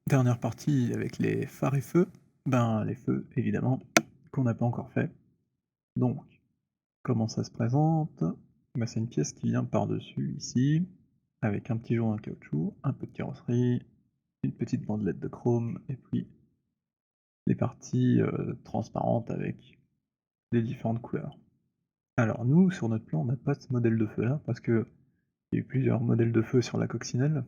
Dernière partie avec les phares et feux. Ben, les feux, évidemment, qu'on n'a pas encore fait. Donc, comment ça se présente? Bah, c'est une pièce qui vient par-dessus, ici, avec un petit joint en caoutchouc, un peu de carrosserie, une petite bandelette de chrome, et puis les parties transparentes avec les différentes couleurs. Alors nous, sur notre plan, on n'a pas ce modèle de feu-là, parce que il y a eu plusieurs modèles de feu sur la coccinelle.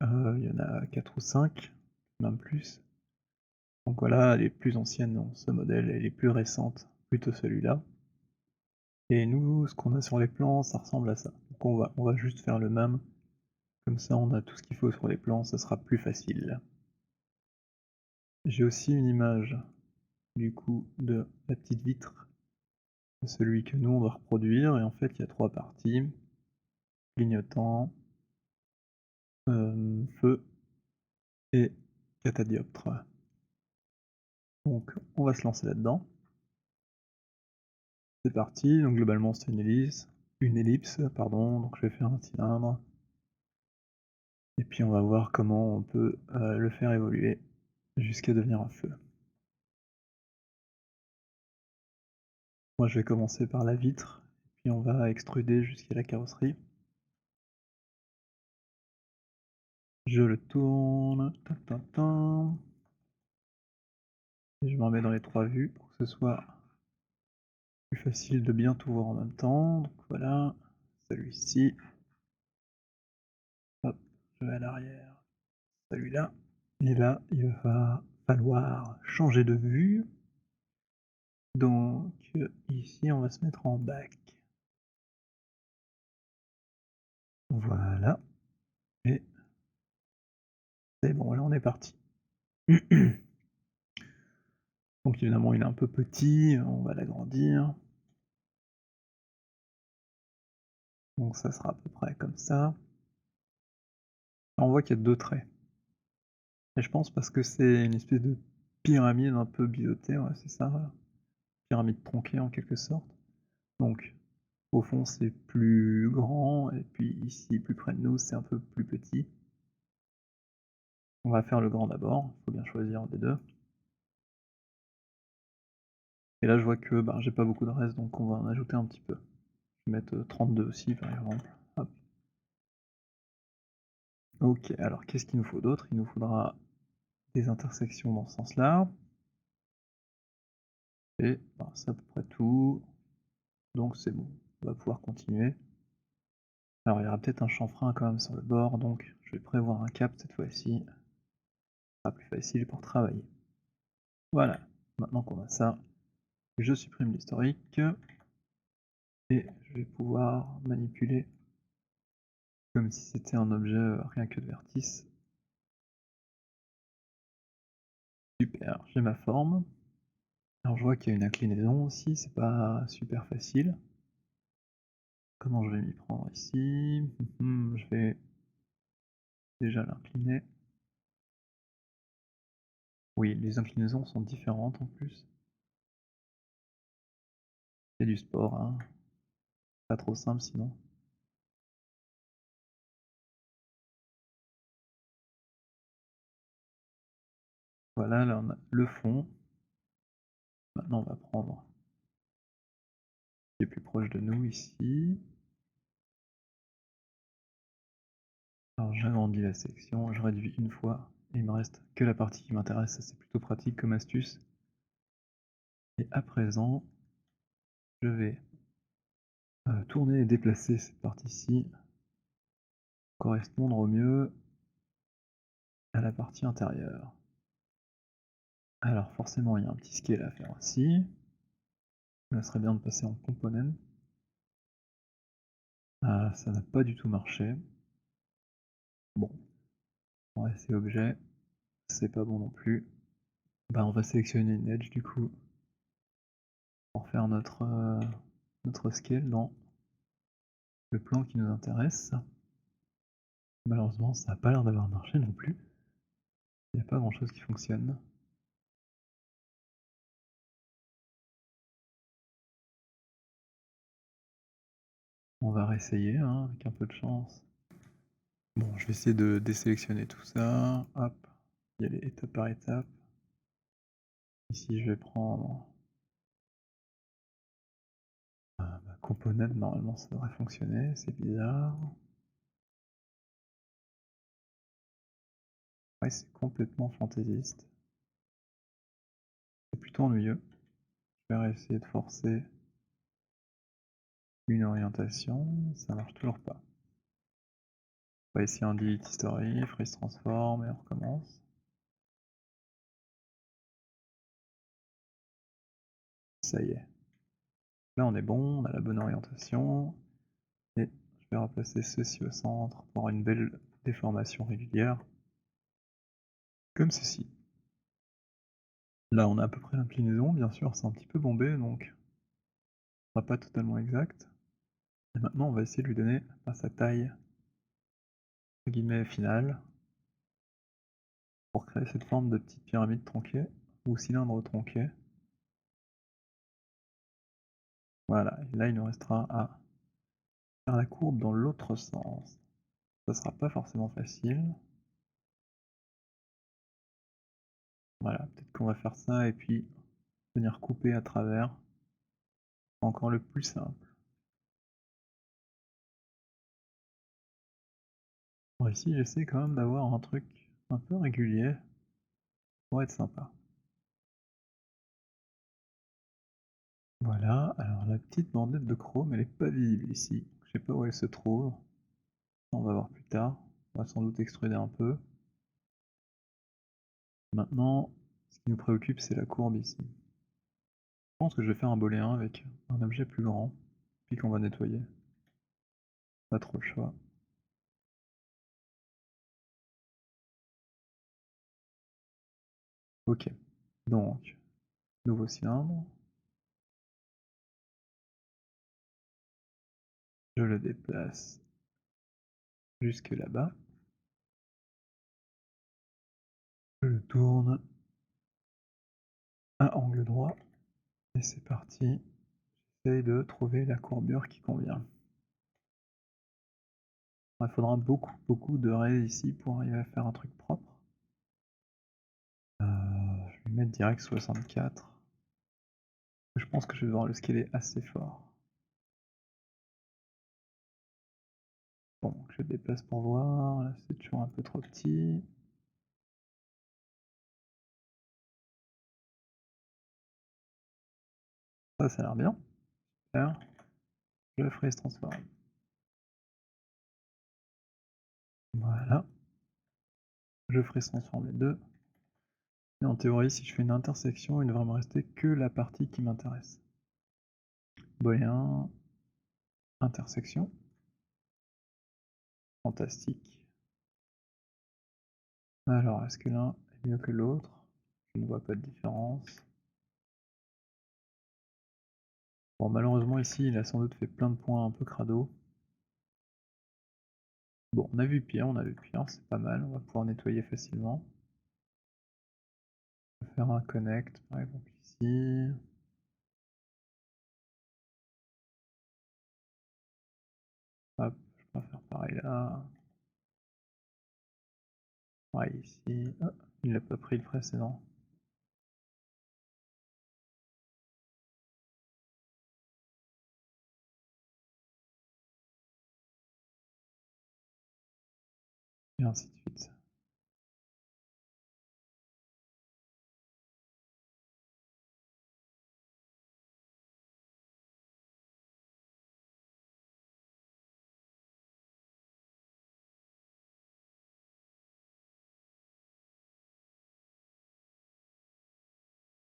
Il y en a 4 ou 5, même plus. Donc voilà, les plus anciennes ont ce modèle et les plus récentes, plutôt celui-là. Et nous, ce qu'on a sur les plans, ça ressemble à ça. Donc on va juste faire le même, comme ça on a tout ce qu'il faut sur les plans, ça sera plus facile. J'ai aussi une image, du coup, de la petite vitre, de celui que nous on va reproduire, et en fait il y a 3 parties, clignotant, feu et catadioptre. Donc on va se lancer là-dedans. C'est parti, donc globalement c'est une ellipse, pardon, donc je vais faire un cylindre. Et puis on va voir comment on peut le faire évoluer jusqu'à devenir un feu. Moi je vais commencer par la vitre, puis on va extruder jusqu'à la carrosserie. Je le tourne, tin, tin, tin. Et je m'en mets dans les 3 vues pour que ce soit plus facile de bien tout voir en même temps. Donc voilà, celui-ci. Hop, je vais à l'arrière. Celui-là. Et là, il va falloir changer de vue. Donc ici, on va se mettre en back. Voilà. Et c'est bon, là on est parti. Donc évidemment il est un peu petit, on va l'agrandir. Donc ça sera à peu près comme ça. On voit qu'il y a 2 traits. Et je pense parce que c'est une espèce de pyramide un peu biseautée, ouais c'est ça, voilà. Pyramide tronquée en quelque sorte. Donc au fond c'est plus grand, et puis ici plus près de nous c'est un peu plus petit. On va faire le grand d'abord, il faut bien choisir des 2. Et là je vois que j'ai pas beaucoup de reste, donc on va en ajouter un petit peu. Je vais mettre 32 aussi par exemple. Hop. Ok, alors qu'est-ce qu'il nous faut d'autre? Il nous faudra des intersections dans ce sens-là. Et c'est à peu près tout. Donc c'est bon, on va pouvoir continuer. Alors il y aura peut-être un chanfrein quand même sur le bord, donc je vais prévoir un cap cette fois-ci. Ce sera plus facile pour travailler. Voilà, maintenant qu'on a ça, je supprime l'historique. Et je vais pouvoir manipuler comme si c'était un objet rien que de vertice. Super, j'ai ma forme. Alors je vois qu'il y a une inclinaison aussi, c'est pas super facile. Comment je vais m'y prendre ici? Je vais déjà l'incliner. Oui, les inclinaisons sont différentes en plus. C'est du sport, hein. Pas trop simple sinon. Voilà, là on a le fond. Maintenant on va prendre ce qui est plus proche de nous ici. Alors j'agrandis la section, je réduis une fois, et il me reste que la partie qui m'intéresse, ça c'est plutôt pratique comme astuce. Et à présent, je vais tourner et déplacer cette partie-ci pour correspondre au mieux à la partie intérieure. Alors forcément il y a un petit scale à faire aussi. Ça serait bien de passer en component. Ah, ça n'a pas du tout marché. Bon, on va essayer objet, c'est pas bon non plus. On va sélectionner une edge du coup pour faire notre scale dans le plan qui nous intéresse. Malheureusement, ça n'a pas l'air d'avoir marché non plus. Il n'y a pas grand chose qui fonctionne. On va réessayer hein, avec un peu de chance. Bon, je vais essayer de désélectionner tout ça. Hop. y aller étape par étape. Ici, je vais prendre ma component, normalement ça devrait fonctionner, c'est bizarre. Ouais, c'est complètement fantaisiste. C'est plutôt ennuyeux. Je vais essayer de forcer une orientation, ça marche toujours pas. On va essayer un delete history, freeze transform et on recommence. Ça y est. Là on est bon, on a la bonne orientation. Et je vais replacer ceci au centre pour avoir une belle déformation régulière. Comme ceci. Là on a à peu près l'inclinaison, bien sûr c'est un petit peu bombé donc ce sera pas totalement exact. Et maintenant on va essayer de lui donner sa taille entre guillemets finale pour créer cette forme de petite pyramide tronquée ou cylindre tronqué. Voilà, et là il nous restera à faire la courbe dans l'autre sens. Ça sera pas forcément facile. Voilà, peut-être qu'on va faire ça et puis venir couper à travers. Encore le plus simple. Bon, ici j'essaie quand même d'avoir un truc un peu régulier pour être sympa. Voilà, alors la petite bordette de chrome elle est pas visible ici. Je sais pas où elle se trouve. On va voir plus tard. On va sans doute extruder un peu. Maintenant, ce qui nous préoccupe c'est la courbe ici. Je pense que je vais faire un booléen avec un objet plus grand, puis qu'on va nettoyer. Pas trop le choix. Ok, donc, nouveau cylindre. Je le déplace jusque là-bas. Je le tourne à angle droit. Et c'est parti. J'essaye de trouver la courbure qui convient. Il faudra beaucoup de raies ici pour arriver à faire un truc propre. Je vais mettre direct 64. Je pense que je vais devoir le scaler assez fort. Bon, je déplace pour voir. Là, c'est toujours un peu trop petit. Ça a l'air bien. Super. Je freeze transform. Voilà. Je freeze transform les deux. Et en théorie, si je fais une intersection, il ne devrait me rester que la partie qui m'intéresse. Booléen. Intersection. Fantastique. Alors, est-ce que l'un est mieux que l'autre? Je ne vois pas de différence. Bon, malheureusement ici, il a sans doute fait plein de points un peu crado. Bon, on a vu pire, c'est pas mal, on va pouvoir nettoyer facilement. On va faire un connect, par exemple ici. Hop, je peux faire pareil là. Pareil ici. Oh, il n'a pas pris le précédent. Et ainsi de suite.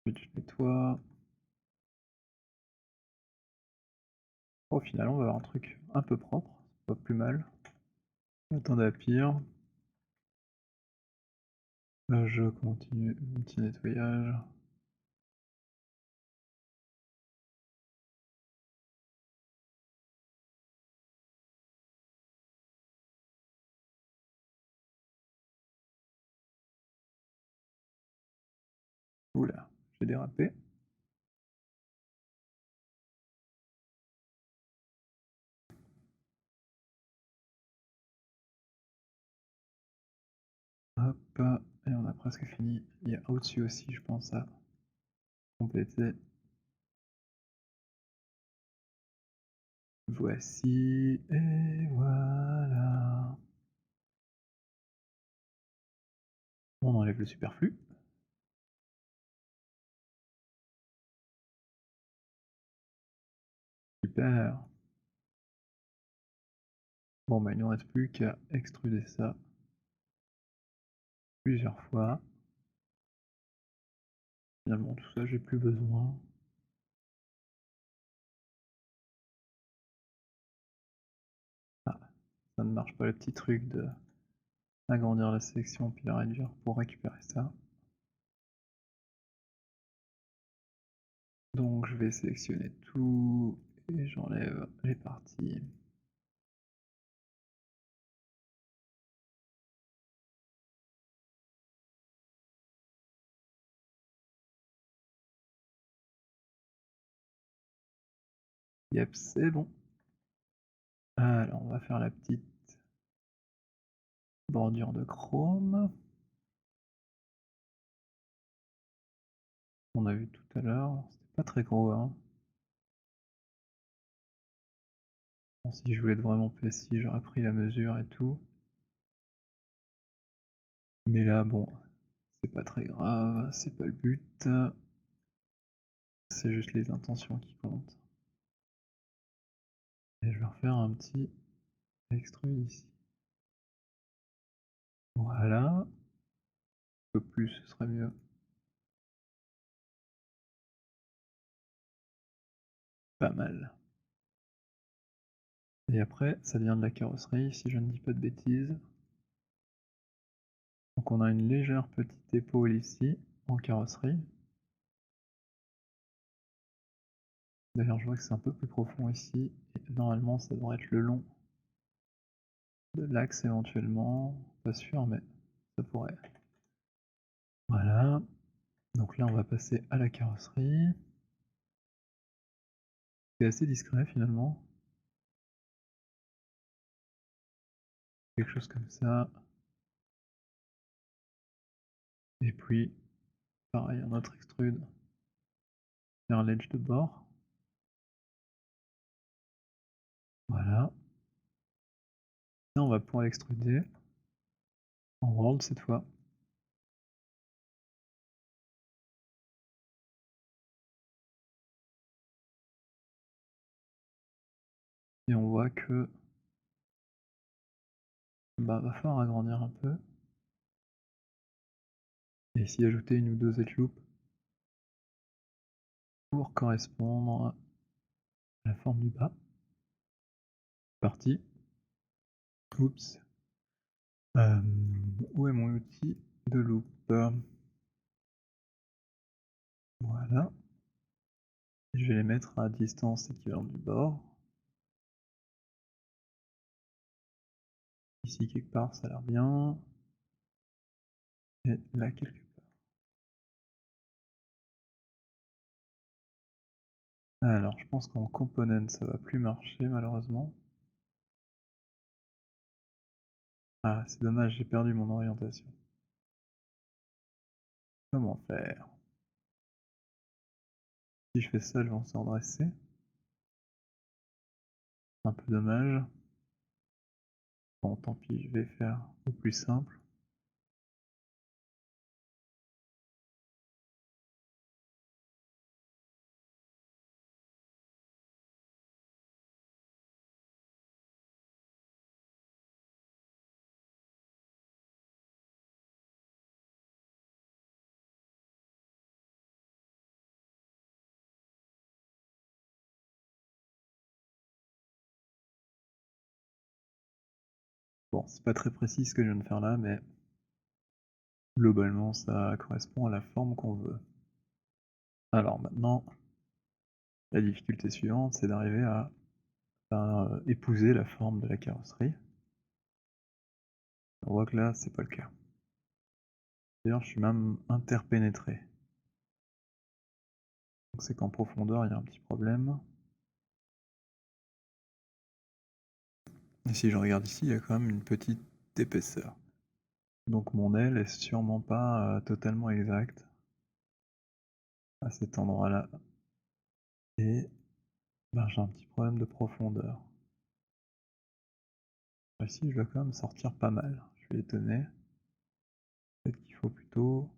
Ensuite, je nettoie. Au final, on va avoir un truc un peu propre, c'est pas plus mal. Attendez à pire. Là, je continue mon petit nettoyage. Oula, j'ai dérapé. Hop, et on a presque fini. Il y a au-dessus aussi, je pense, à compléter. Voici, et voilà. On enlève le superflu. Super. Bon, bah, il nous reste plus qu'à extruder ça plusieurs fois. Finalement, tout ça, j'ai plus besoin. Ah, ça ne marche pas le petit truc de agrandir la sélection puis la réduire pour récupérer ça. Donc je vais sélectionner tout et j'enlève les parties. Yep, c'est bon. Alors on va faire la petite bordure de chrome. On a vu tout à l'heure, c'était pas très gros, hein. Bon, si je voulais être vraiment précis, j'aurais pris la mesure et tout. Mais là, bon, c'est pas très grave, c'est pas le but. C'est juste les intentions qui comptent. Et je vais refaire un petit extrude ici. Voilà. Un peu plus, ce serait mieux. Pas mal. Et après, ça devient de la carrosserie, si je ne dis pas de bêtises. Donc on a une légère petite épaule ici, en carrosserie. D'ailleurs, je vois que c'est un peu plus profond ici, et normalement ça devrait être le long de l'axe éventuellement. Pas sûr, mais ça pourrait. Voilà. Donc là, on va passer à la carrosserie. C'est assez discret finalement. Quelque chose comme ça. Et puis, pareil, un autre extrude. Faire un ledge de bord. Voilà. Là, on va pouvoir l'extruder. En world cette fois. Et on voit que bah, va falloir agrandir un peu. Et ici ajouter une ou deux edge loops pour correspondre à la forme du bas. Parti. Oups. Où est mon outil de loop? Voilà. Je vais les mettre à distance équivalente du bord. Ici quelque part ça a l'air bien. Et là quelque part. Alors je pense qu'en component ça va plus marcher malheureusement. Ah c'est dommage, j'ai perdu mon orientation. Comment faire? Si je fais ça, je vais en se redresser. Un peu dommage. Bon tant pis, je vais faire au plus simple. Bon, c'est pas très précis ce que je viens de faire là, mais globalement ça correspond à la forme qu'on veut. Alors maintenant, la difficulté suivante, c'est d'arriver à épouser la forme de la carrosserie. On voit que là, c'est pas le cas. D'ailleurs, je suis même interpénétré. Donc c'est qu'en profondeur, il y a un petit problème. Et si je regarde ici, il y a quand même une petite épaisseur. Donc mon aile est sûrement pas, totalement exacte à cet endroit-là et ben, j'ai un petit problème de profondeur. Ici, je dois quand même sortir pas mal. Je suis étonné. Peut-être qu'il faut plutôt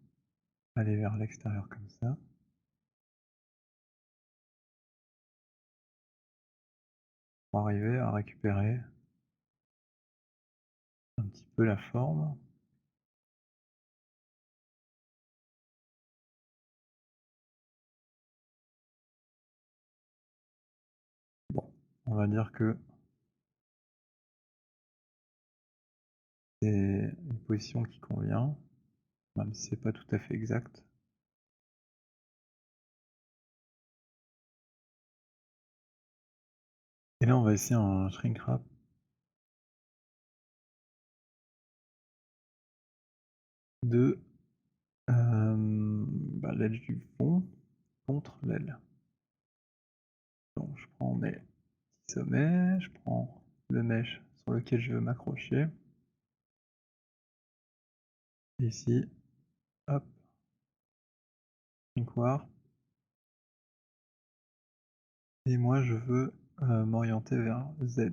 aller vers l'extérieur comme ça. Pour arriver à récupérer un petit peu la forme. Bon, on va dire que c'est une position qui convient, même si c'est pas tout à fait exact. Et là, on va essayer un shrink wrap de bah, l'aile du fond contre l'aile. Donc je prends mes petits sommets, je prends le mesh sur lequel je veux m'accrocher. Ici, hop, shrink warp. Et moi je veux m'orienter vers Z,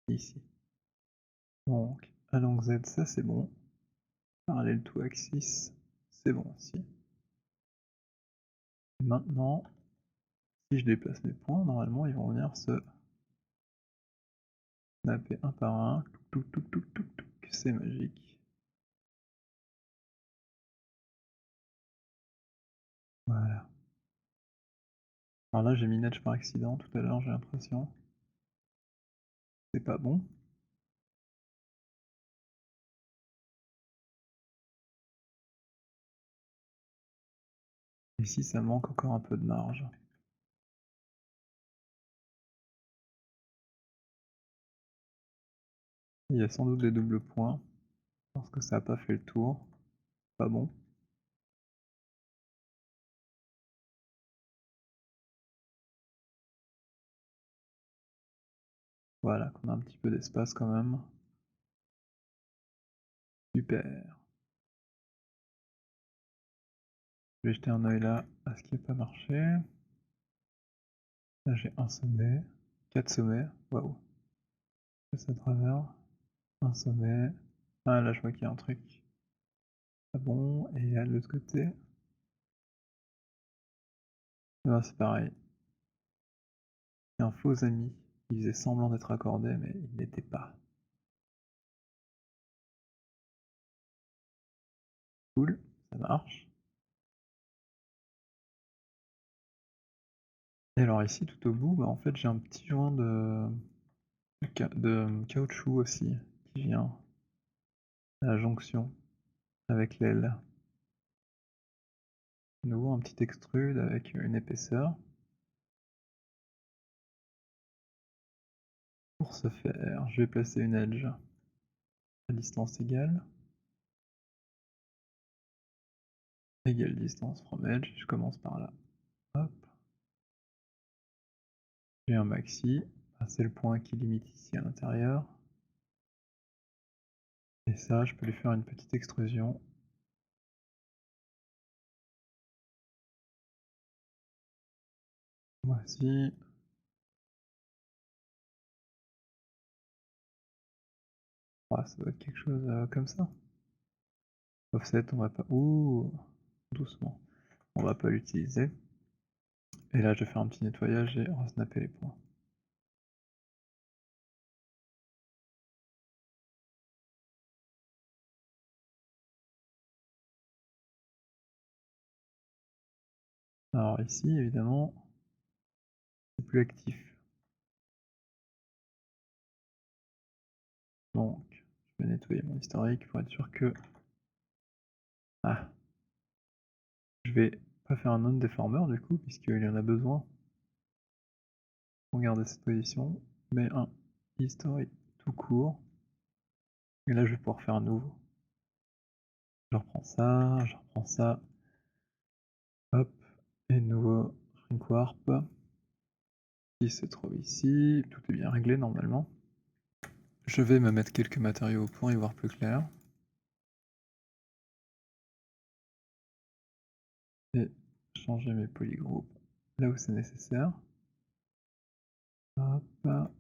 ici. Donc, along Z, ça c'est bon. Parallèle to axis, c'est bon aussi. Maintenant, si je déplace mes points, normalement ils vont venir se snapper un par un. C'est magique. Voilà. Alors là, j'ai mis Nudge par accident tout à l'heure, j'ai l'impression. C'est pas bon. Ici, ça manque encore un peu de marge. Il y a sans doute des doubles points, parce que ça n'a pas fait le tour. Pas bon. Voilà, qu'on a un petit peu d'espace quand même. Super. Je vais jeter un œil là à ce qui n'a pas marché. Là, j'ai un sommet, 4 sommets. Waouh. Je passe à travers. Un sommet. Ah, là, je vois qu'il y a un truc. Pas bon. Et à l'autre côté. Ah, c'est pareil. Il y a un faux ami. Il faisait semblant d'être accordé, mais il n'était pas. Cool, ça marche. Et alors ici, tout au bout, bah, en fait, j'ai un petit joint de caoutchouc aussi qui vient à la jonction avec l'aile. De nouveau un petit extrude avec une épaisseur. Pour ce faire, je vais placer une edge à distance égale. Égale distance from edge, je commence par là. Hop. J'ai un maxi, c'est le point qui limite ici à l'intérieur. Et ça, je peux lui faire une petite extrusion. Voici. Ah, ça doit être quelque chose comme ça. Offset, on va pas. Ouh, doucement. On va pas l'utiliser. Et là, je vais faire un petit nettoyage et resnapper les points. Alors ici, évidemment, c'est plus actif. Donc, je vais nettoyer mon historique pour être sûr que... Ah, je vais pas faire un non-déformeur du coup, puisqu'il y en a besoin pour garder cette position, mais un historique tout court. Et là, je vais pouvoir faire un nouveau. Je reprends ça, hop, et nouveau shrink warp qui se trouve ici. Tout est bien réglé normalement. Je vais me mettre quelques matériaux pour y voir plus clair. et changer mes polygroupes là où c'est nécessaire. Hop,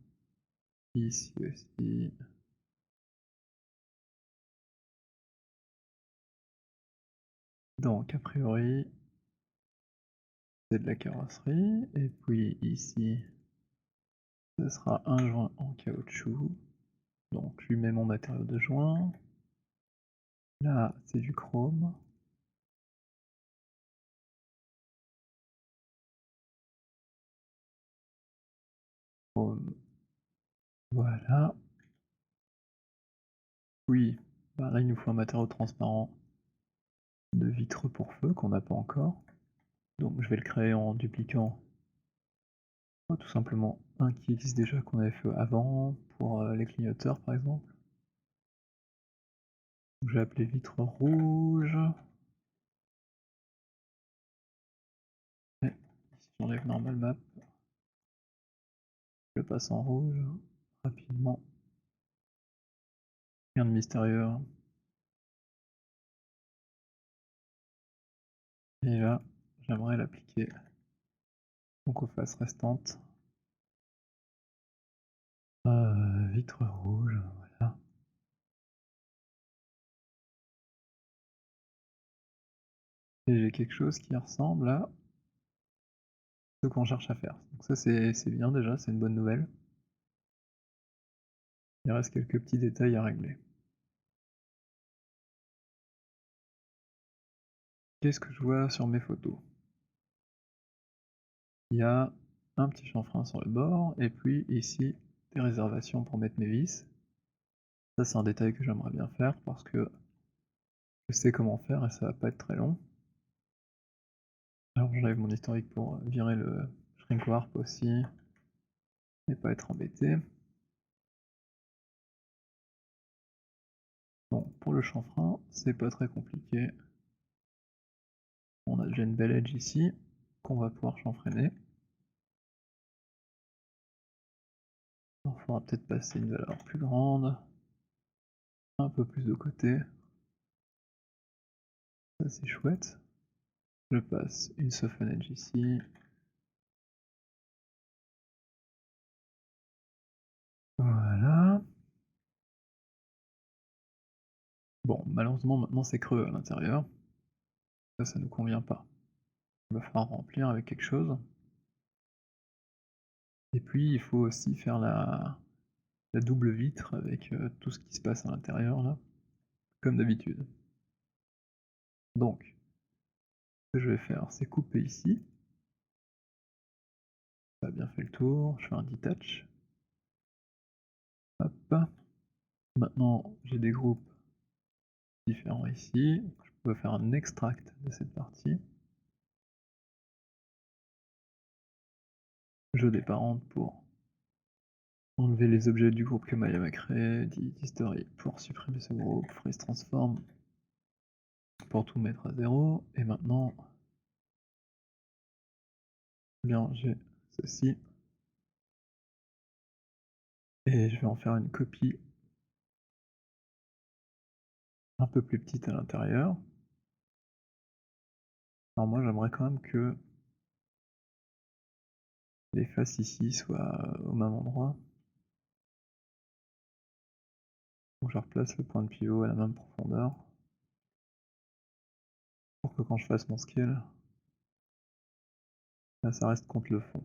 ici aussi. Donc a priori, c'est de la carrosserie, et puis ici, ce sera un joint en caoutchouc. Donc je lui mets mon matériau de joint. Là, c'est du chrome. Chrome. Voilà. Oui, bah là il nous faut un matériau transparent de vitre pour feu qu'on n'a pas encore. Donc je vais le créer en dupliquant tout simplement un qui existe déjà qu'on avait fait avant pour les clignoteurs par exemple. Donc, je vais appeler vitre rouge. Et ici j'enlève normal map. Je le passe en rouge rapidement. Rien de mystérieux, hein. Et là, j'aimerais l'appliquer donc aux faces restantes. Vitre rouge, voilà. Et j'ai quelque chose qui ressemble à ce qu'on cherche à faire. Donc ça c'est bien déjà, c'est une bonne nouvelle. Il reste quelques petits détails à régler. Qu'est-ce que je vois sur mes photos? Il y a un petit chanfrein sur le bord, et puis ici, des réservations pour mettre mes vis. Ça c'est un détail que j'aimerais bien faire parce que je sais comment faire et ça va pas être très long. Alors j'enlève mon historique pour virer le shrink warp aussi, et pas être embêté. Bon, pour le chanfrein, c'est pas très compliqué. On a déjà une belle edge ici, qu'on va pouvoir chanfreiner. Il faudra peut-être passer une valeur plus grande, un peu plus de côté. Ça c'est chouette. Je passe une soften edge ici. Voilà. Bon, malheureusement maintenant c'est creux à l'intérieur. Ça nous convient pas. Il va falloir remplir avec quelque chose. Et puis il faut aussi faire la double vitre avec tout ce qui se passe à l'intérieur là, comme d'habitude. Donc, ce que je vais faire, c'est couper ici. Ça a bien fait le tour, je fais un detach. Hop. Maintenant, j'ai des groupes différents ici. Je peux faire un extract de cette partie. Je déparente pour enlever les objets du groupe que Mayhem a créé, delete history pour supprimer ce groupe, freeze transform pour tout mettre à 0, et maintenant, bien j'ai ceci, et je vais en faire une copie un peu plus petite à l'intérieur. Alors moi j'aimerais quand même que les faces ici soient au même endroit. Donc je replace le point de pivot à la même profondeur, pour que quand je fasse mon scale, là, ça reste contre le fond.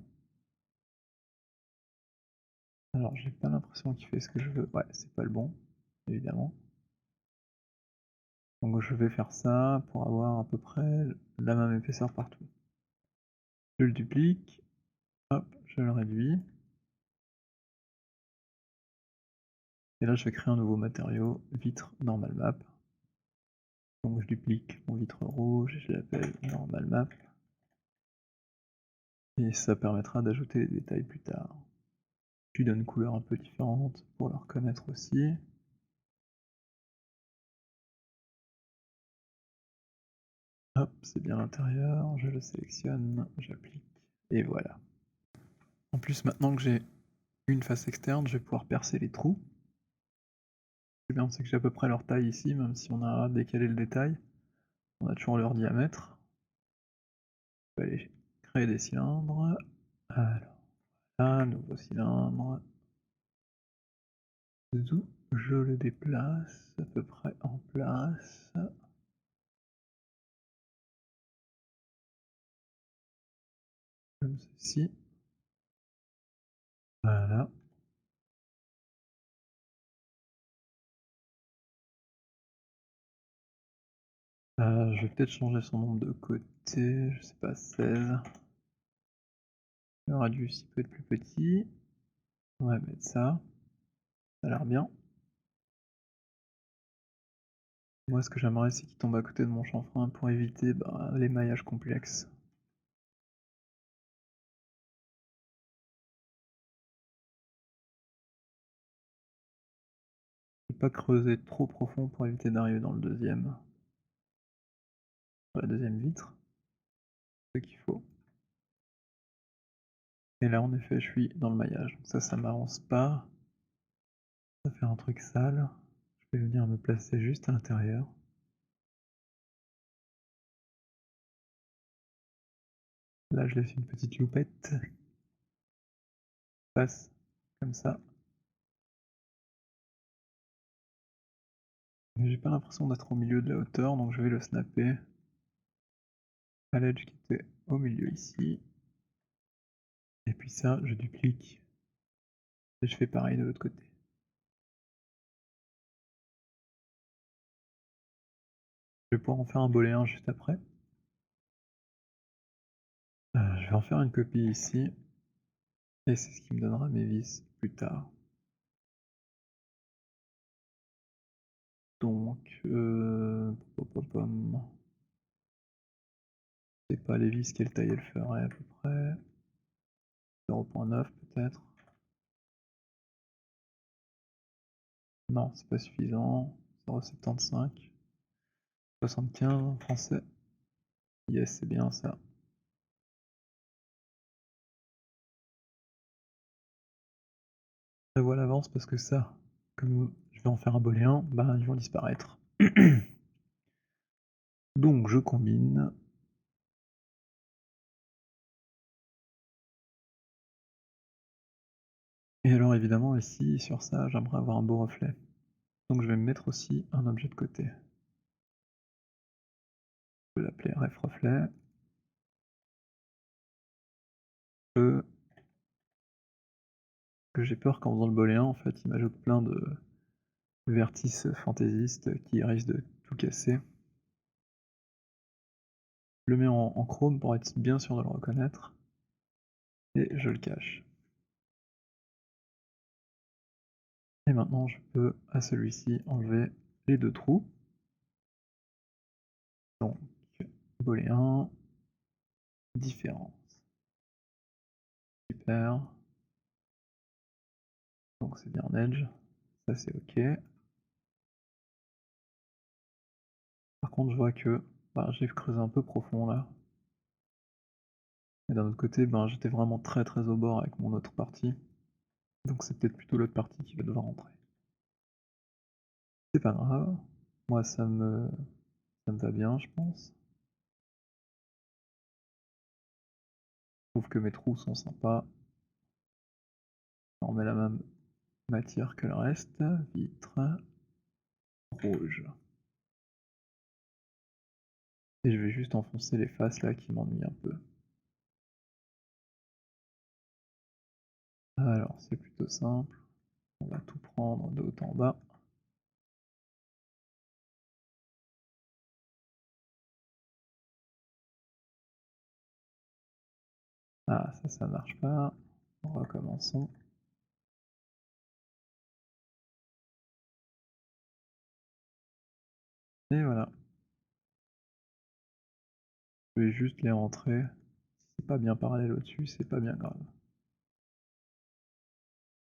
Alors j'ai pas l'impression qu'il fait ce que je veux, ouais c'est pas le bon, évidemment. Donc je vais faire ça pour avoir à peu près la même épaisseur partout. Je le duplique, hop, je le réduis. Et là je vais créer un nouveau matériau, vitre normal map. Donc je duplique mon vitre rouge et je l'appelle normal map. Et ça permettra d'ajouter des détails plus tard. Je lui donne une couleur un peu différente pour le reconnaître aussi. Hop, c'est bien l'intérieur, je le sélectionne, j'applique, et voilà. En plus, maintenant que j'ai une face externe, je vais pouvoir percer les trous. C'est bien, c'est que j'ai à peu près leur taille ici, même si on a décalé le détail. On a toujours leur diamètre. Je vais aller créer des cylindres. Alors, là, nouveau cylindre. Zou, je le déplace à peu près en place. Comme ceci. Voilà. Je vais peut-être changer son nombre de côtés, je sais pas, 16. Le radius il peut être plus petit. On va mettre ça. Ça a l'air bien. Moi ce que j'aimerais c'est qu'il tombe à côté de mon chanfrein pour éviter l'émaillage complexe. Je vais pas creuser trop profond pour éviter d'arriver dans le deuxième. La deuxième vitre. Ce qu'il faut. Et là en effet je suis dans le maillage. Donc ça m'avance pas. Ça fait un truc sale. Je vais venir me placer juste à l'intérieur. Là je laisse une petite loupette. Passe comme ça. Mais j'ai pas l'impression d'être au milieu de la hauteur, donc je vais le snapper à l'edge qui était au milieu ici. Et puis ça, je duplique. Et je fais pareil de l'autre côté. Je vais pouvoir en faire un booléen juste après. Je vais en faire une copie ici. Et c'est ce qui me donnera mes vis plus tard. Donc, c'est pas les vis, quelle taille elle ferait à peu près. 0.9 peut-être. Non, c'est pas suffisant. 0.75. 75 en français. Yes, c'est bien ça. Prévois à l'avance parce que ça, comme je vais en faire un booléen, ils vont disparaître. Donc je combine. Et alors évidemment ici, sur ça, j'aimerais avoir un beau reflet. Donc je vais me mettre aussi un objet de côté. Je vais l'appeler ref reflet. Que j'ai peur qu'en faisant le booléen, en fait, il m'ajoute plein de vertices fantaisistes qui risquent de tout casser. Je le mets en chrome pour être bien sûr de le reconnaître. Et je le cache. Et maintenant je peux à celui-ci enlever les deux trous. Donc booléen, différence. Super. Donc c'est bien en edge. Ça c'est ok. Par contre je vois que j'ai creusé un peu profond là. Et d'un autre côté, j'étais vraiment très au bord avec mon autre partie. Donc c'est peut-être plutôt l'autre partie qui va devoir rentrer. C'est pas grave. Moi ça me va bien je pense. Je trouve que mes trous sont sympas. On met la même matière que le reste. Vitre. Rouge. Et je vais juste enfoncer les faces là qui m'ennuient un peu. Alors c'est plutôt simple. On va tout prendre de haut en bas. Ah ça marche pas. Recommençons. Et voilà. Je vais juste les rentrer. Si c'est pas bien parallèle au-dessus, c'est pas bien grave.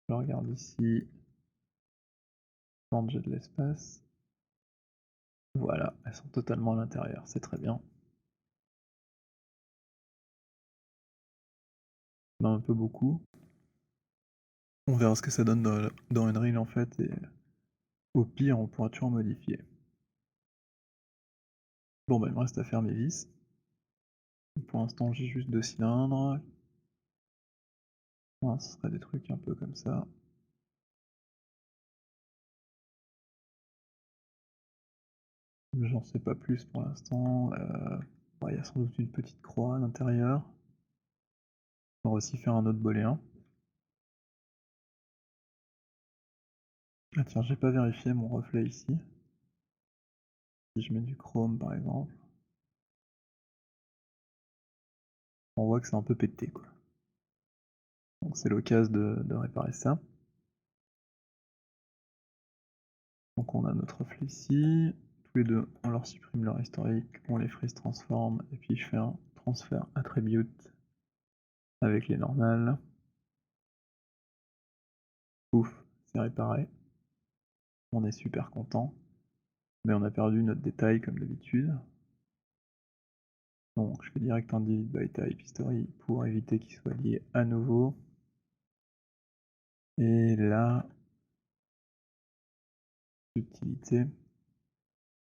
Je regarde ici. Quand j'ai de l'espace. Voilà, elles sont totalement à l'intérieur, c'est très bien. Un peu beaucoup. On verra ce que ça donne dans Unreal en fait, et au pire on pourra toujours modifier. Bon il me reste à faire mes vis. Pour l'instant, j'ai juste 2 cylindres. Voilà, ce serait des trucs un peu comme ça. J'en sais pas plus pour l'instant. Bah, il y a sans doute une petite croix à l'intérieur. On va aussi faire un autre booléen. Ah tiens, j'ai pas vérifié mon reflet ici. Si je mets du chrome par exemple, on voit que c'est un peu pété quoi. Donc c'est l'occasion de réparer ça. Donc on a notre reflet ici. Tous les deux, on leur supprime leur historique, on les freeze transform, et puis je fais un transfert attribute avec les normales. Ouf, c'est réparé. On est super content. Mais on a perdu notre détail comme d'habitude. Donc je fais direct un delete by type history pour éviter qu'il soit lié à nouveau. Et là, subtilité,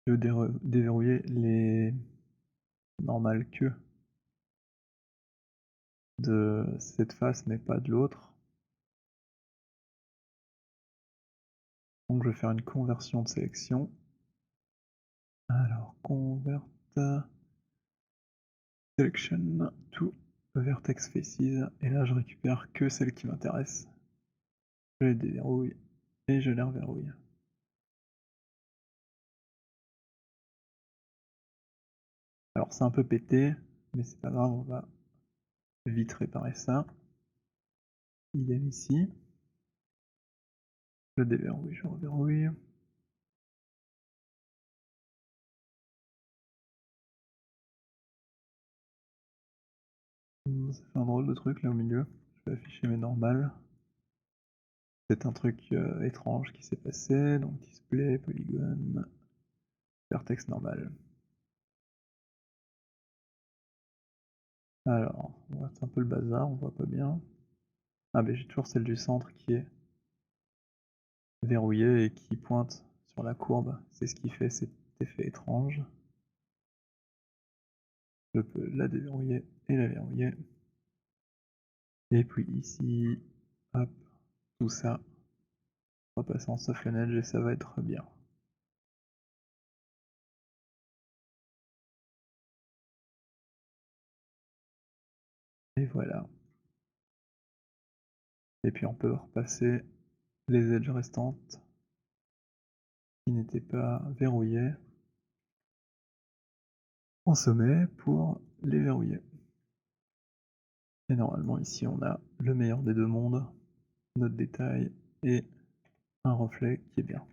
je veux déverrouiller les normales queues de cette face mais pas de l'autre. Donc je vais faire une conversion de sélection. Alors convert selection to vertex faces, et là je récupère que celles qui m'intéressent. Je les déverrouille et je les reverrouille. Alors c'est un peu pété, mais c'est pas grave, on va vite réparer ça. Il est ici. Je déverrouille, je reverrouille. Ça fait un drôle de truc là au milieu. Je vais afficher mes normales. C'est un truc étrange qui s'est passé. Donc display, polygone, vertex normal. Alors, c'est un peu le bazar, on voit pas bien. Ah mais j'ai toujours celle du centre qui est verrouillée et qui pointe sur la courbe. C'est ce qui fait cet effet étrange. Je peux la déverrouiller et la verrouiller. Et puis ici, hop, tout ça. On va passer en soft edge et ça va être bien. Et voilà. Et puis on peut repasser les edges restantes qui n'étaient pas verrouillées en sommet pour les verrouiller. Et normalement ici on a le meilleur des deux mondes, notre détail et un reflet qui est bien.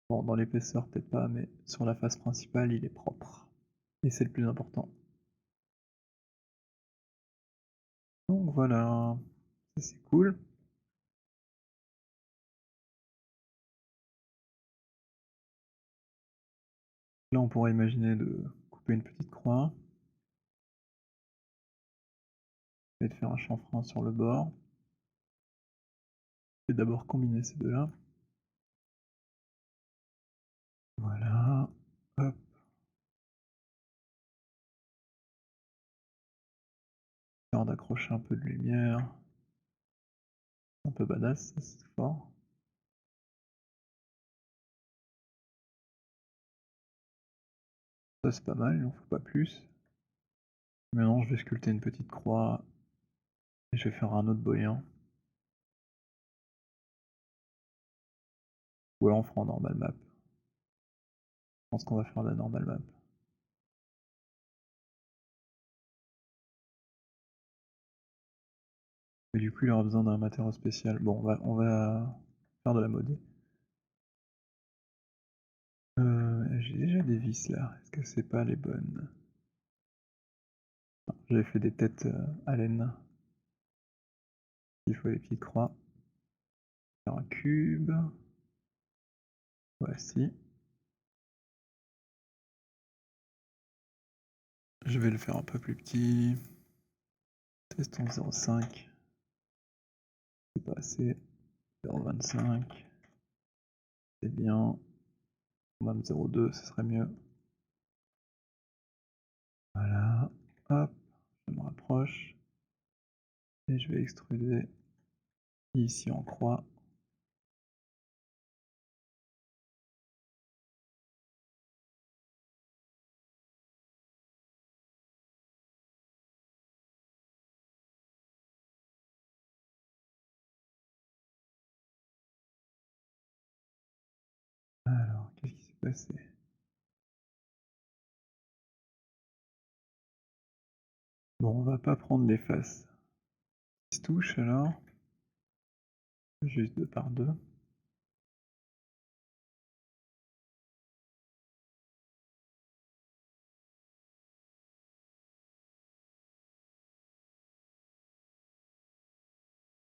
Bon, dans l'épaisseur peut-être pas, mais sur la face principale il est propre. Et c'est le plus important. Donc voilà, ça c'est cool. Là on pourrait imaginer de couper une petite croix et de faire un chanfrein sur le bord. Je vais d'abord combiner ces deux-là. Voilà, hop. Histoire d'accrocher un peu de lumière. Un peu badass, ça c'est fort. Ça c'est pas mal, il en faut pas plus. Maintenant je vais sculpter une petite croix et je vais faire un autre booléen. Ou alors on fera en normal map. Je pense qu'on va faire la normal map. Mais du coup il aura besoin d'un matériau spécial. Bon on va faire de la modée. J'ai déjà des vis là, est-ce que c'est pas les bonnes? J'avais fait des têtes à laine. Il faut les petites croix. Faire un cube. Voici. Je vais le faire un peu plus petit. Testons 0,5. C'est pas assez. 0,25. C'est bien. Même 0,2, ce serait mieux. Voilà, hop, je me rapproche. Et je vais extruder ici en croix. Alors, qu'est-ce qui s'est passé? Bon, on va pas prendre les faces qui se touchent alors. Juste 2 par 2.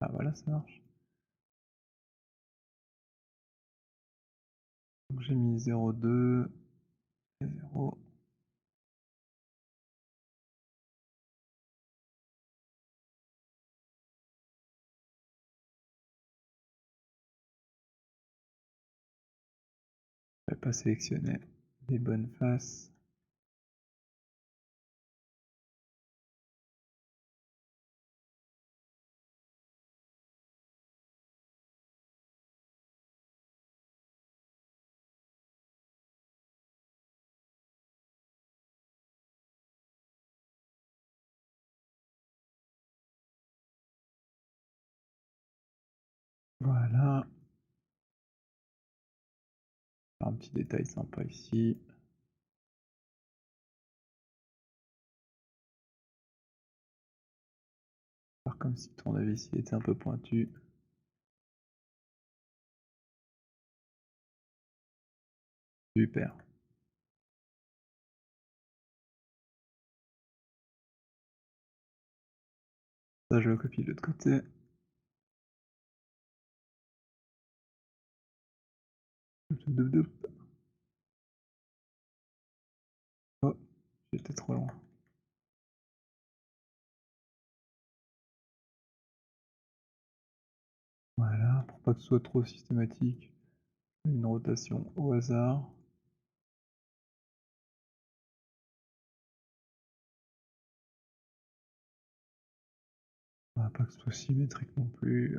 Ah voilà, ça marche. Donc j'ai mis 0,2 et 0. Je vais pas sélectionner les bonnes faces. Voilà. Un petit détail sympa ici. Faire comme si le tournevis il était un peu pointu. Super. Ça, je le copie de l'autre côté. Oh, j'étais trop loin. Voilà, pour pas que ce soit trop systématique, une rotation au hasard. Pas que ce soit symétrique non plus.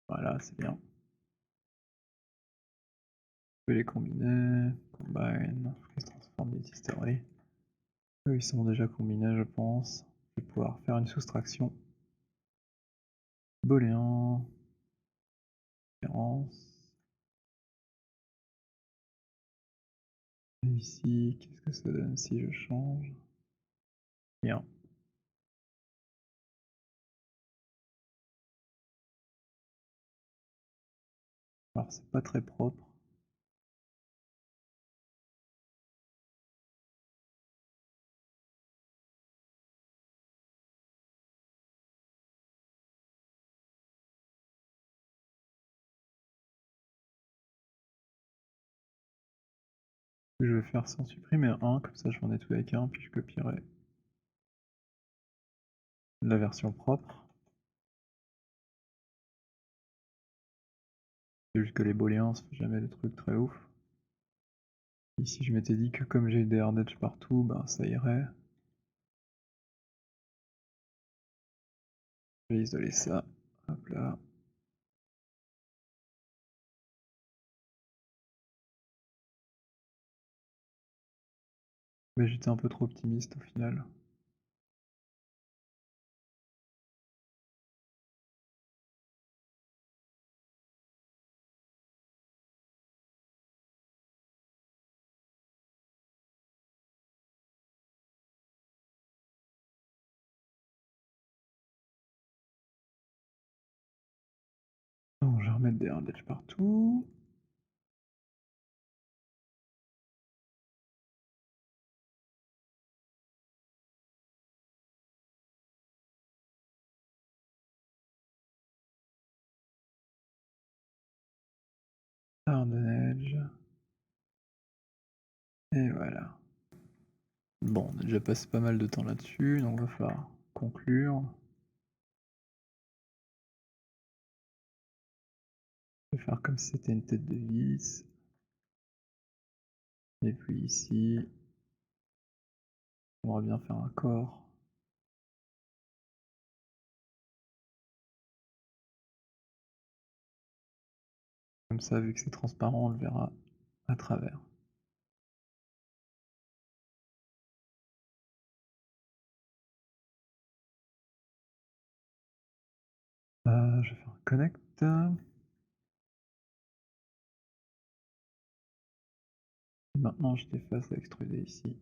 Voilà, c'est bien. Je vais les combiner. Combine. Freeze transform des history. Eux, ils sont déjà combinés, je pense. Je vais pouvoir faire une soustraction. Booléen. Référence. Et ici, qu'est-ce que ça donne si je change? Rien. Alors, c'est pas très propre. Je vais faire sans supprimer un, comme ça je m'en nettoie avec un, puis je copierai la version propre. C'est juste que les booléens, ça fait jamais des trucs très ouf. Ici, je m'étais dit que comme j'ai des hard-edge partout, ben ça irait. Je vais isoler ça. Hop là. Mais j'étais un peu trop optimiste au final. Donc je vais remettre des hard-edge partout. Hard-edge. Et voilà. Bon, on a déjà passé pas mal de temps là-dessus, donc il va falloir conclure. Je vais faire comme si c'était une tête de vis. Et puis ici, on va bien faire un corps. Comme ça, vu que c'est transparent, on le verra à travers. Je vais faire un connect. Et maintenant, je t'efface l'extruder ici.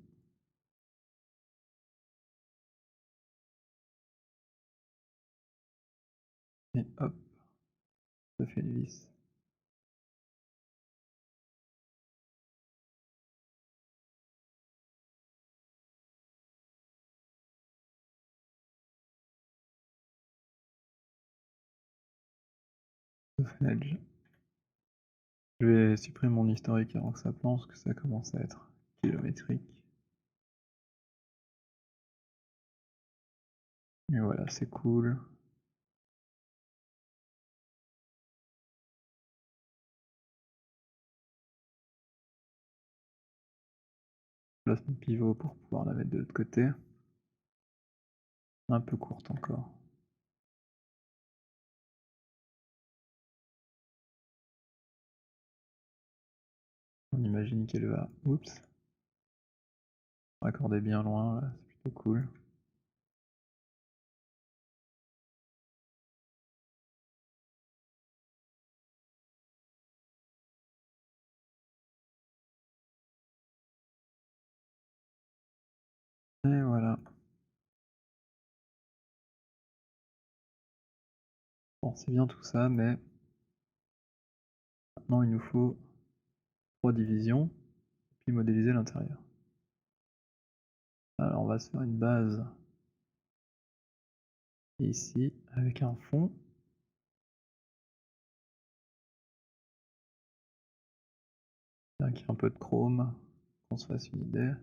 Et hop, ça fait une vis. Ça fait un edge. Je vais supprimer mon historique avant que ça plante, parce que ça commence à être kilométrique. Et voilà, c'est cool. Je place mon pivot pour pouvoir la mettre de l'autre côté. Un peu courte encore. On imagine qu'elle va, oups, raccorder bien loin, là, c'est plutôt cool. Et voilà. Bon, c'est bien tout ça, mais maintenant il nous faut 3 divisions, puis modéliser l'intérieur. Alors on va se faire une base ici, avec un fond. Bien qu'il y ait un peu de chrome, qu'on se fasse une idée.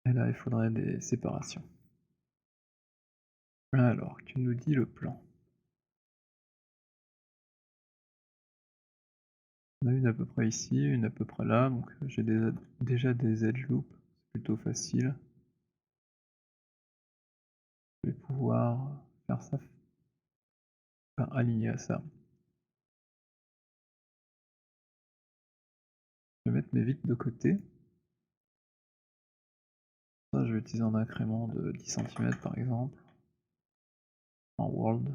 Et là, il faudrait des séparations. Alors, que nous dit le plan? On a une à peu près ici, une à peu près là, donc j'ai déjà des edge loops, c'est plutôt facile. Je vais pouvoir faire ça, enfin, aligner à ça. Je vais mettre mes vitres de côté. Ça, je vais utiliser un incrément de 10 cm par exemple, en world.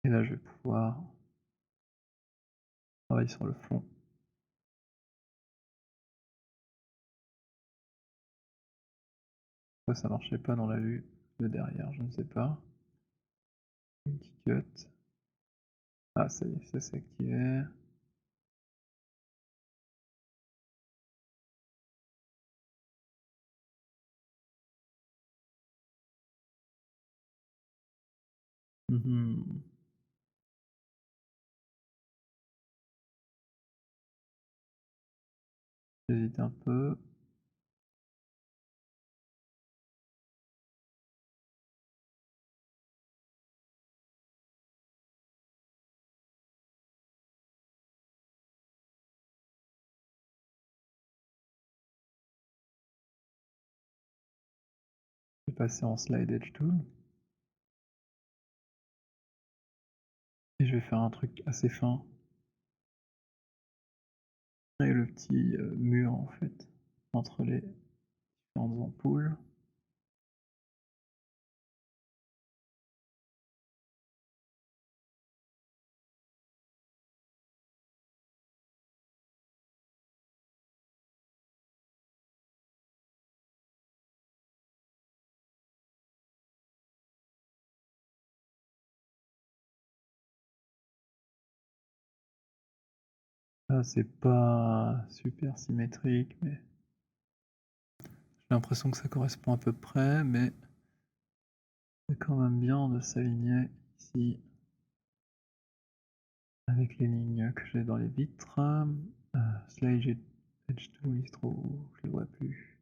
Et là, je vais pouvoir travailler sur le fond. Pourquoi ça marchait pas dans la vue de derrière, je ne sais pas. Une petite cut. Ah, ça y est, ça s'est activé. J'hésite un peu. Je vais passer en slide edge tool. Et je vais faire un truc assez fin. Et le petit mur en fait, entre les différentes ampoules. Là, c'est pas super symétrique, mais j'ai l'impression que ça correspond à peu près, mais c'est quand même bien de s'aligner ici. avec les lignes que j'ai dans les vitres. Slide Edge Tool, il se trouve où? Je le vois plus.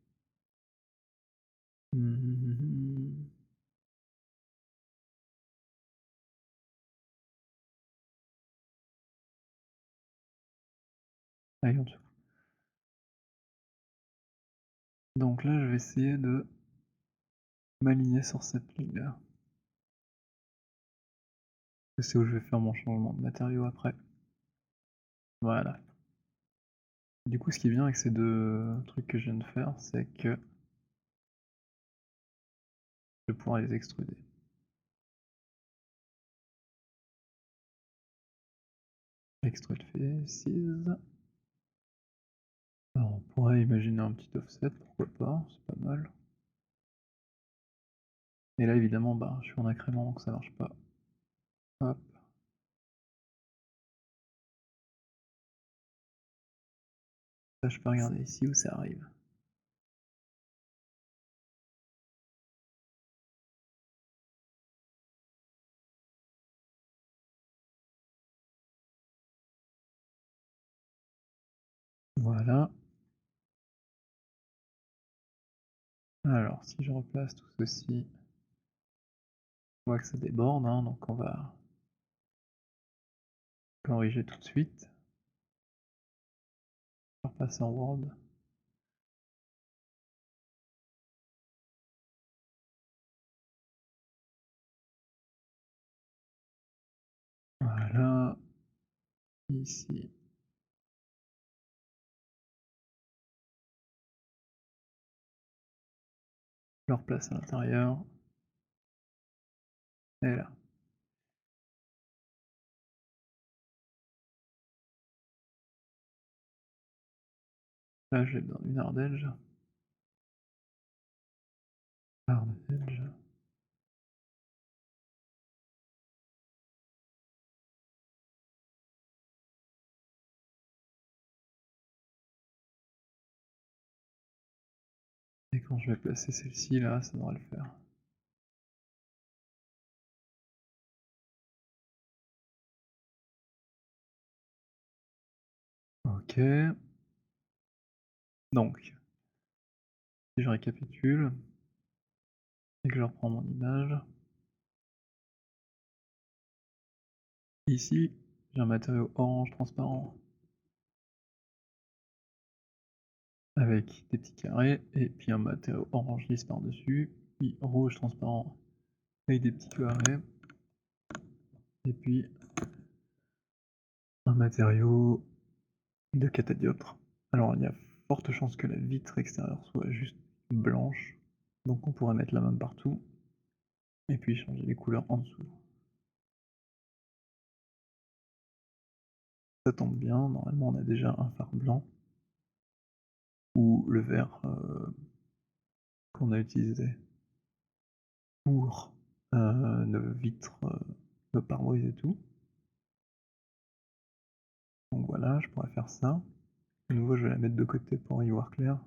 Ah, il est en dessous. Donc là, je vais essayer de m'aligner sur cette ligne-là. C'est où je vais faire mon changement de matériau après. Voilà. Du coup, ce qui est bien avec ces deux trucs que je viens de faire, c'est que je vais pouvoir les extruder. Extrude faces. Alors, on pourrait imaginer un petit offset, pourquoi pas, c'est pas mal. Et là, évidemment, bah, je suis en incrément, donc ça marche pas. Hop. Là, je peux regarder ici où ça arrive. Voilà. Alors, si je replace tout ceci, on voit que ça déborde, hein, donc on va corriger tout de suite. On va repasser en World. Voilà. Ici. Je le replace à l'intérieur. Et là. Là, j'ai besoin d'une hard edge. Hard edge. Et quand je vais placer celle-ci, là, ça devrait le faire. Ok. Donc, si je récapitule, et que je reprends mon image, ici, j'ai un matériau orange transparent avec des petits carrés, et puis un matériau orange lisse par-dessus, puis rouge transparent avec des petits carrés, et puis un matériau de catadioptre. Alors il y a forte chance que la vitre extérieure soit juste blanche, donc on pourrait mettre la même partout, et puis changer les couleurs en dessous. Ça tombe bien, normalement on a déjà un phare blanc, ou le vert qu'on a utilisé pour nos vitres, nos pare-brise et tout. Donc voilà, je pourrais faire ça. De nouveau, je vais la mettre de côté pour y voir clair.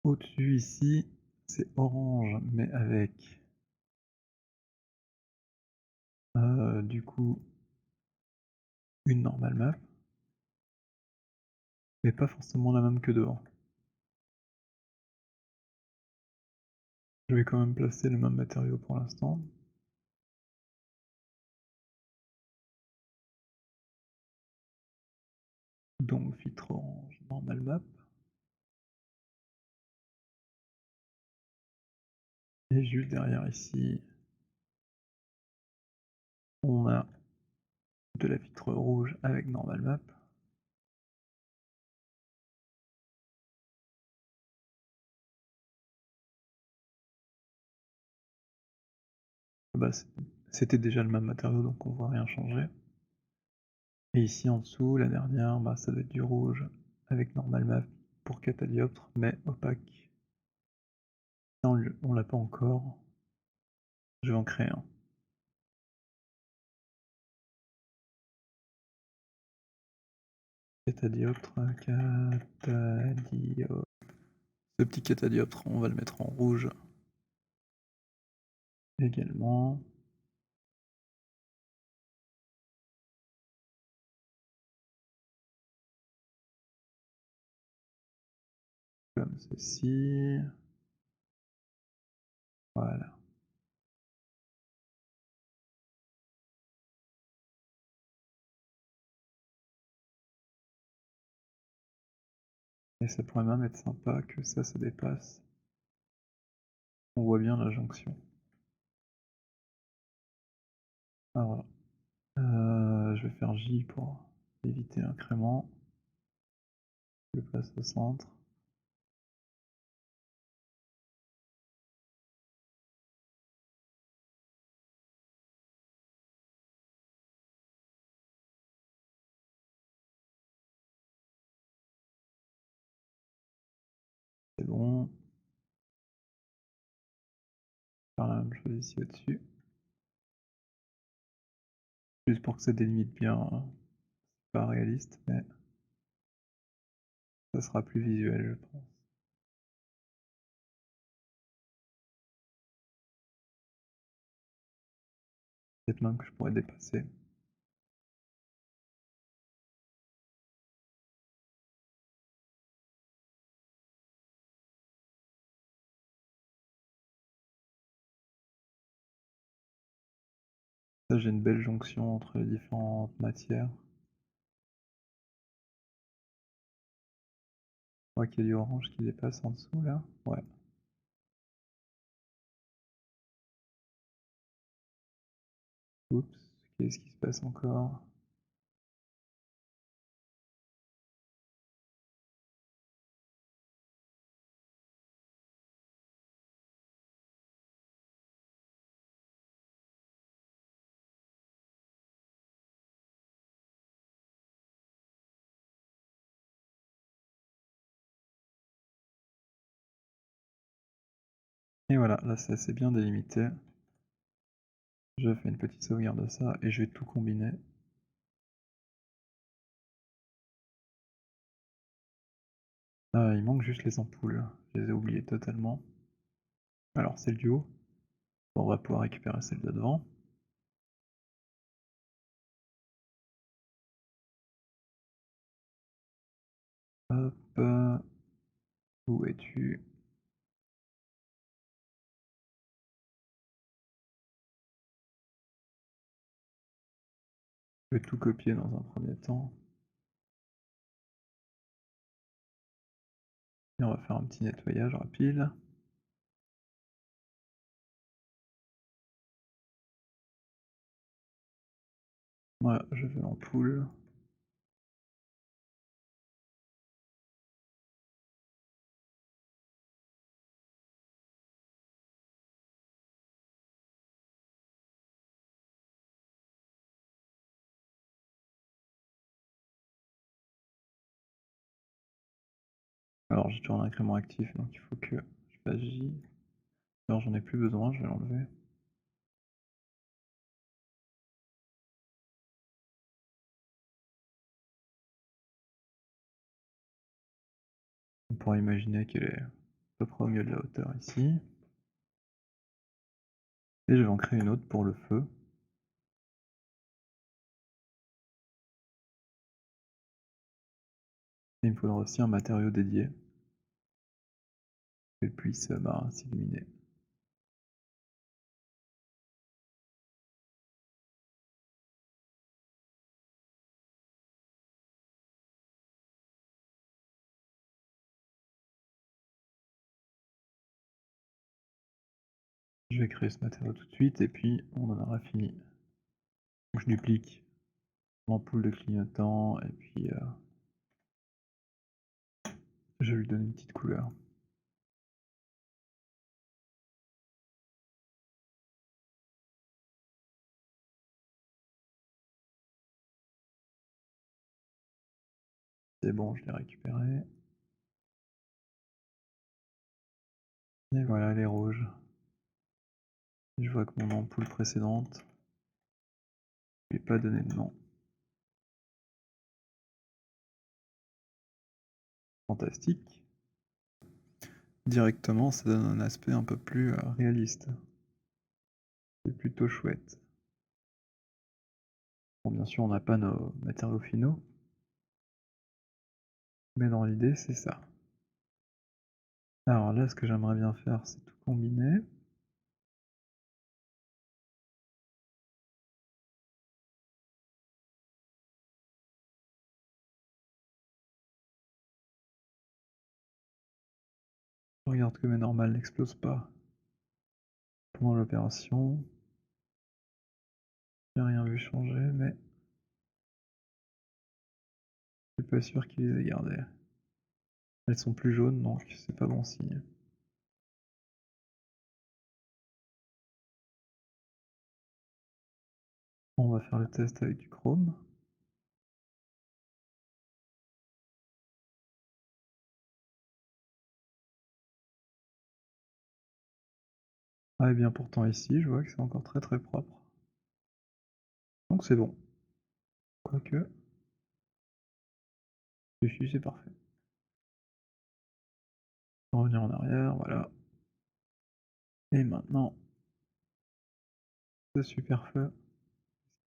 Au-dessus ici, c'est orange, mais avec du coup une normal map, mais pas forcément la même que devant. Je vais quand même placer le même matériau pour l'instant. Donc filtre orange, normal map. Et juste derrière ici, on a de la vitre rouge avec normal map. Bah, c'était déjà le même matériau, donc on voit rien changer. Et ici en dessous, la dernière, bah, ça doit être du rouge avec normal map pour catadioptre, mais opaque. Ça, on l'a pas encore. Je vais en créer un. Catadioptre, catadioptre. Ce petit catadioptre, on va le mettre en rouge également. ceci. Voilà. Et ça pourrait même être sympa que ça dépasse. On voit bien la jonction. Ah voilà. Je vais faire J pour éviter l'incrément. Je le place au centre. C'est bon. Faire la même chose ici au-dessus. Juste pour que ça délimite bien, hein. C'est pas réaliste, mais ça sera plus visuel, je pense. Peut-être même que je pourrais dépasser. Là, j'ai une belle jonction entre les différentes matières. Je crois qu'il y a du orange qui dépasse en dessous là. Ouais. Oups, qu'est-ce qui se passe encore? Et voilà, là c'est assez bien délimité. Je fais une petite sauvegarde de ça et je vais tout combiner. Ah, il manque juste les ampoules. Je les ai oubliées totalement. Alors c'est le duo. On va pouvoir récupérer celle de devant. Hop, où es-tu? Je vais tout copier dans un premier temps. Et on va faire un petit nettoyage rapide. Voilà, je veux l'ampoule. Alors j'ai toujours un incrément actif, donc il faut que je fasse J. Alors j'en ai plus besoin, je vais l'enlever. On pourrait imaginer qu'elle est à peu près au milieu de la hauteur ici. Et je vais en créer une autre pour le feu. Et il me faudra aussi un matériau dédié qu'elle puisse s'illuminer. Je vais créer ce matériau tout de suite et puis on en aura fini. Je duplique l'ampoule de clignotant et puis je vais lui donner une petite couleur. C'est bon, je l'ai récupéré. Et voilà, elle est rouge. Je vois que mon ampoule précédente, je lui ai pas donné de nom. Fantastique. Directement, ça donne un aspect un peu plus réaliste. C'est plutôt chouette. Bon, bien sûr, on n'a pas nos matériaux finaux, mais dans l'idée, c'est ça. Alors là, ce que j'aimerais bien faire, c'est tout combiner. Je regarde que mes normales n'explosent pas pendant l'opération. J'ai rien vu changer, mais je suis pas sûr qu'ils les aient gardées. Elles sont plus jaunes, donc c'est pas bon signe. On va faire le test avec du chrome. Ah et bien pourtant ici, je vois que c'est encore très très propre. Donc c'est bon. Quoique, si c'est parfait. On va revenir en arrière, voilà. Et maintenant, ce super feu.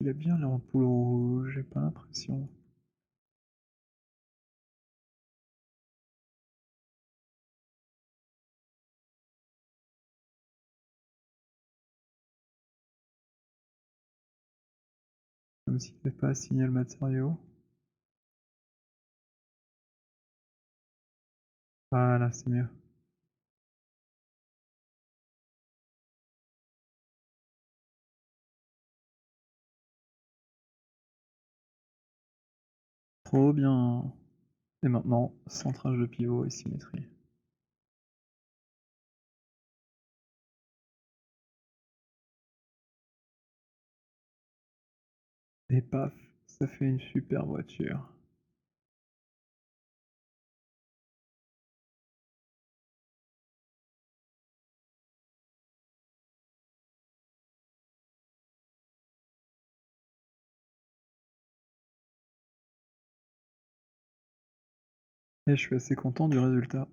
Il a bien l'ampoule rouge, j'ai pas l'impression. Comme s'il n'avait pas assigné le matériau. Voilà, c'est mieux. Trop bien. Et maintenant, centrage de pivot et symétrie. Et paf, ça fait une super voiture. Et je suis assez content du résultat.